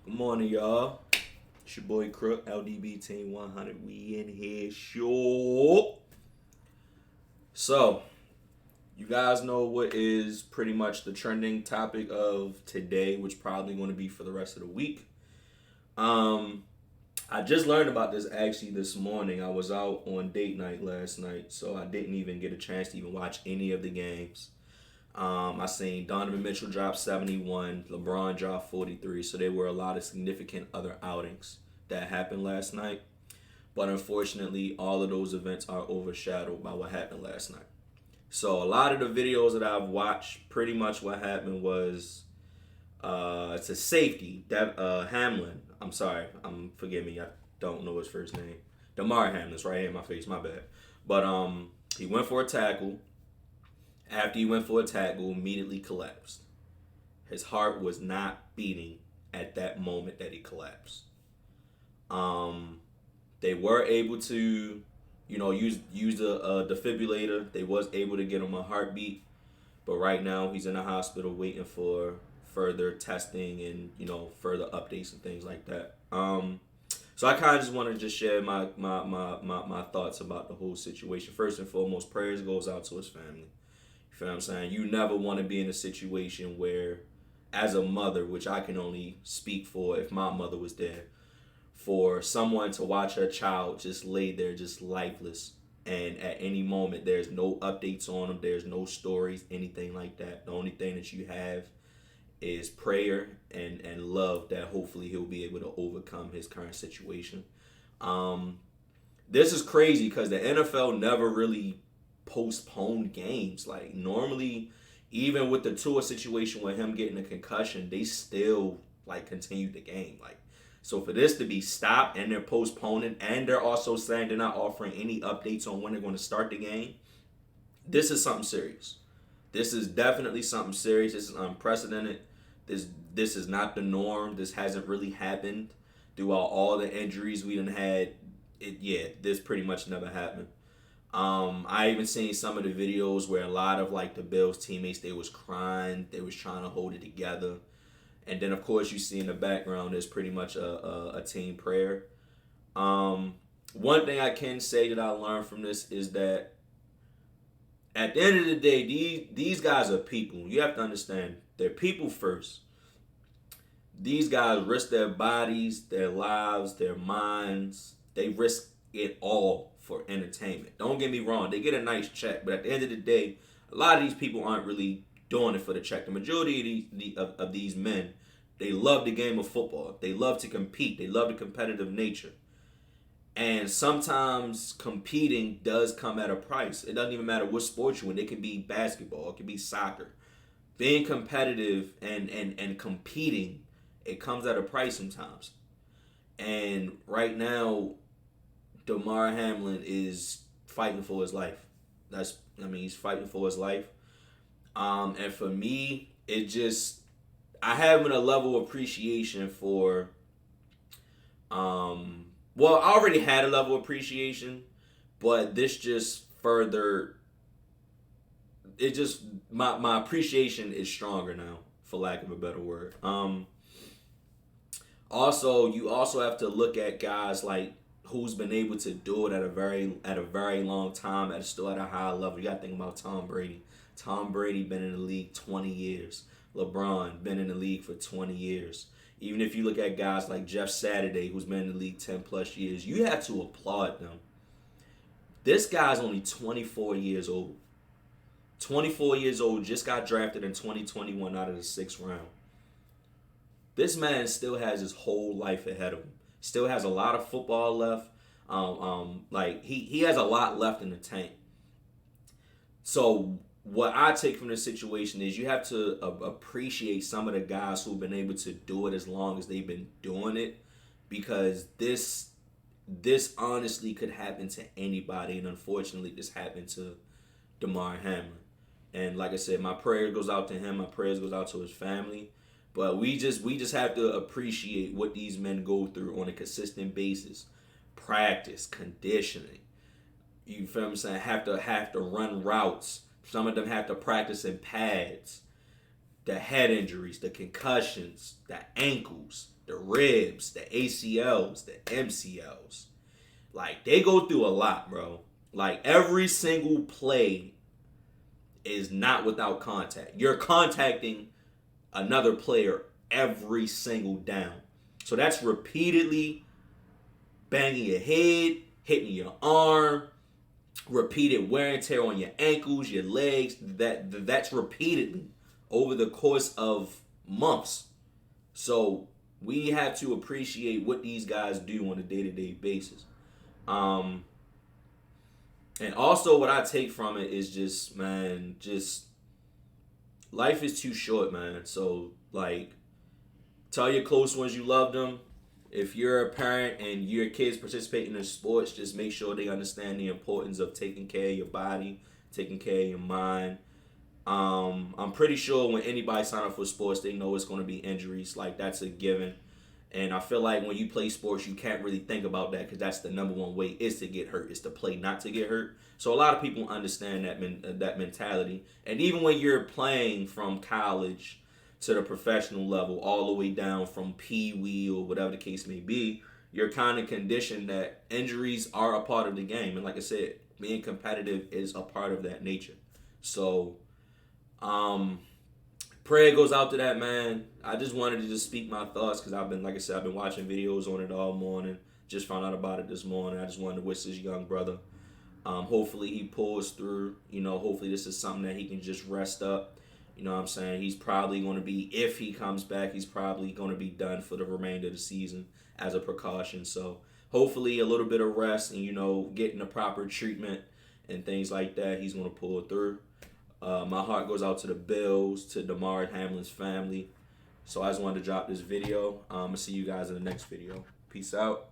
Good morning, y'all. It's your boy Crook, LDB Team 100. We in here, sure. So, you guys know what is pretty much the trending topic of today, which probably going to be for the rest of the week. Um, I just learned about this actually this morning. I was out on date night last night, so I didn't even get a chance to even watch any of the games. I seen Donovan Mitchell drop 71, LeBron drop 43. So there were a lot of significant other outings that happened last night. But unfortunately, all of those events are overshadowed by what happened last night. So a lot of the videos that I've watched, pretty much what happened was it's a safety. That Hamlin. I'm sorry. Forgive me. I don't know his first name. Damar Hamlin's right here in my face. My bad. But he went for a tackle. After he went for a tackle, immediately collapsed. His heart was not beating at that moment that he collapsed. They were able to, use a defibrillator. They was able to get him a heartbeat, but right now he's in the hospital waiting for further testing and further updates and things like that. So I kind of just want to just share my thoughts about the whole situation. First and foremost, prayers goes out to his family. You feel what I'm saying? You never want to be in a situation where, as a mother, which I can only speak for if my mother was there, for someone to watch her child just lay there just lifeless, and at any moment there's no updates on them, there's no stories, anything like that. The only thing that you have is prayer and love that hopefully he'll be able to overcome his current situation. Um, this is crazy because the NFL never really postponed games. Like normally, even with the Tua situation with him getting a concussion, they still like continued the game. Like so for this to be stopped and they're postponing and they're also saying they're not offering any updates on when they're going to start the game, this is something serious. This is definitely something serious. This is unprecedented. This is not the norm. This hasn't really happened throughout all the injuries we done had. This pretty much never happened. I even seen some of the videos where a lot of like the Bills teammates, they was crying, they was trying to hold it together, and then of course you see in the background there's pretty much a team prayer. One thing I can say that I learned from this is that at the end of the day, these guys are people. You have to understand, they're people first. These guys risk their bodies, their lives, their minds. They risk it all for entertainment. Don't get me wrong, they get a nice check, but at the end of the day, a lot of these people aren't really doing it for the check. The majority of these men, they love the game of football. They love to compete. They love the competitive nature. And sometimes competing does come at a price. It doesn't even matter what sport you're in. It could be basketball. It could be soccer. Being competitive and competing, it comes at a price sometimes. And right now, Damar Hamlin is fighting for his life. He's fighting for his life. And for me, I have a level of appreciation for, well, I already had a level of appreciation, but this just further, my appreciation is stronger now, for lack of a better word. Also, you also have to look at guys like who's been able to do it at a very long time, still at a high level. You got to think about Tom Brady. Tom Brady been in the league 20 years. LeBron been in the league for 20 years. Even if you look at guys like Jeff Saturday, who's been in the league 10 plus years, you have to applaud them. This guy's only 24 years old. 24 years old, just got drafted in 2021 out of the 6th round. This man still has his whole life ahead of him. Still has a lot of football left. He has a lot left in the tank. So what I take from this situation is you have to appreciate some of the guys who've been able to do it as long as they've been doing it, because this honestly could happen to anybody, and unfortunately this happened to Damar Hamlin. And like I said, my prayer goes out to him. My prayers goes out to his family. But we just have to appreciate what these men go through on a consistent basis. Practice, conditioning. You feel what I'm saying? Have to run routes. Some of them have to practice in pads. the head injuries, the concussions, the ankles, the ribs, the ACLs, the MCLs. Like, they go through a lot, bro. Like, every single play is not without contact. You're contacting another player every single down. So that's repeatedly banging your head, hitting your arm, repeated wear and tear on your ankles, your legs. That's repeatedly over the course of months. So we have to appreciate what these guys do on a day-to-day basis. And also what I take from it is just, man, just life is too short, man. So, like, tell your close ones you love them. If you're a parent and your kids participating in sports, just make sure they understand the importance of taking care of your body, taking care of your mind. I'm pretty sure when anybody sign up for sports, they know it's going to be injuries. Like, that's a given. And I feel like when you play sports, you can't really think about that because that's the number one way is to get hurt, is to play not to get hurt. So a lot of people understand that mentality. And even when you're playing from college to the professional level, all the way down from pee-wee or whatever the case may be, you're kind of conditioned that injuries are a part of the game. And like I said, being competitive is a part of that nature. So, prayer goes out to that, man. I just wanted to just speak my thoughts because I've been, like I said, I've been watching videos on it all morning. Just found out about it this morning. I just wanted to wish this young brother. Hopefully he pulls through. You know, hopefully this is something that he can just rest up. You know what I'm saying? He's probably going to be, if he comes back, he's probably going to be done for the remainder of the season as a precaution. So hopefully a little bit of rest and, you know, getting the proper treatment and things like that, he's going to pull through. My heart goes out to the Bills, to Damar Hamlin's family. So I just wanted to drop this video. I'm going to see you guys in the next video. Peace out.